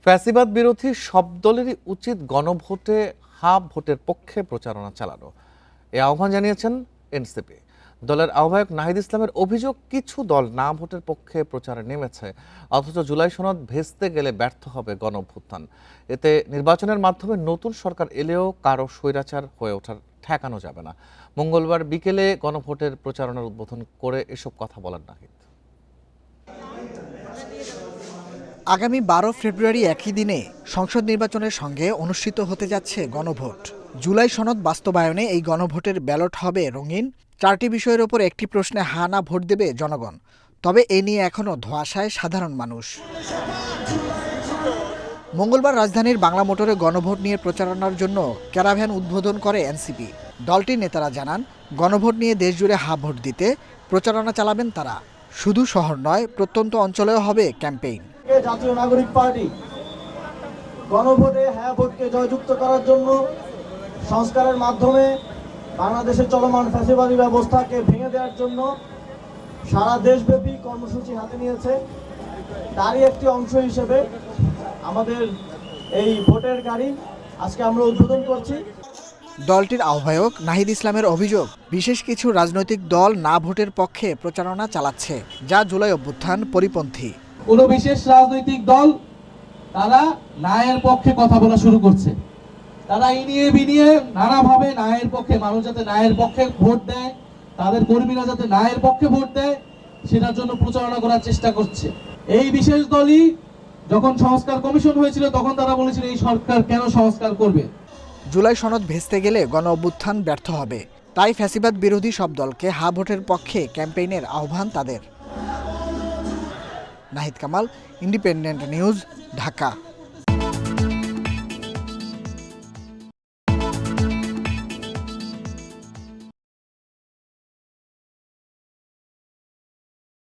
ফ্যাসিবাদ বিরোধী সব দলেরই উচিত গণভোটে হাফ ভোটের পক্ষে প্রচারণা চালানো, এ আহ্বান জানিয়েছেন এনসিপি। দলের আহ্বায়ক নাহিদ ইসলামের অভিযোগ, কিছু দল না ভোটের পক্ষে প্রচারে নেমেছে, অথচ জুলাই সনদ ভেস্তে গেলে ব্যর্থ হবে গণঅভ্যুত্থান। এতে নির্বাচনের মাধ্যমে নতুন সরকার এলেও কারো স্বৈরাচার হয়ে ওঠার ঠেকানো যাবে না। মঙ্গলবার বিকেলে গণভোটের প্রচারণার উদ্বোধন করে এসব কথা বলেন নাহিদ। আগামী 12 ফেব্রুয়ারি একই দিনে সংসদ নির্বাচনের সঙ্গে অনুষ্ঠিত হতে যাচ্ছে গণভোট। জুলাই সনদ বাস্তবায়নে এই গণভোটের ব্যালট হবে রঙিন। 4টি বিষয়ের ওপর একটি প্রশ্নে হা না ভোট দেবে জনগণ। তবে এ নিয়ে এখনও ধোঁয়াশায় সাধারণ মানুষ। মঙ্গলবার রাজধানীর বাংলা মোটরে গণভোট নিয়ে প্রচারণার জন্য ক্যারাভ্যান উদ্বোধন করে এনসিপি। দলটির নেতারা জানান, গণভোট নিয়ে দেশজুড়ে হা ভোট দিতে প্রচারণা চালাবেন তারা। শুধু শহর নয়, প্রত্যন্ত অঞ্চলেও হবে ক্যাম্পেইন। জাতীয় নাগরিক পার্টি গণভোটে হ্যাঁ ভোটকে জয়যুক্ত করার জন্য সংস্কারের মাধ্যমে বাংলাদেশের চলমান ফ্যাসিবাদী ব্যবস্থাকে ভেঙে দেওয়ার জন্য সারা দেশব্যাপী কর্মসূচি হাতে নিয়েছে। তারই একটি অংশ হিসেবে আমাদের এই ভোটের গাড়ি আজকে আমরা উদ্বোধন করছি। দলটির আহ্বায়ক নাহিদ ইসলামের অভিযোগ, বিশেষ কিছু রাজনৈতিক দল না ভোটের পক্ষে প্রচারণা চালাচ্ছে, যা জুলাই অভ্যুত্থান পরিপন্থী। কোনো বিশেষ রাজনৈতিক দল তারা ন্যায়ের পক্ষে কথা বলা শুরু করছে। তারা ইনিয়ে বিনিয়ে নানাভাবে ন্যায়ের পক্ষে, মানুষ যাতে ন্যায়ের পক্ষে ভোট দেয়, তাদের কর্মীরা যাতে ন্যায়ের পক্ষে ভোট দেয়, সেটার জন্য প্রচারণা করার চেষ্টা করছে। এই বিশেষ দলই যখন সংস্কার কমিশন হয়েছিল তখন তারা বলেছিল এই সরকার কেন সংস্কার করবে। জুলাই সনদ ভেস্তে গেলে গণ অভ্যুত্থান ব্যর্থ হবে, তাই ফ্যাসিবাদ বিরোধী সব দলকে হা ভোটের পক্ষে ক্যাম্পেইনের আহ্বান তাদের। Nahid Kamal, independent news, Dhaka.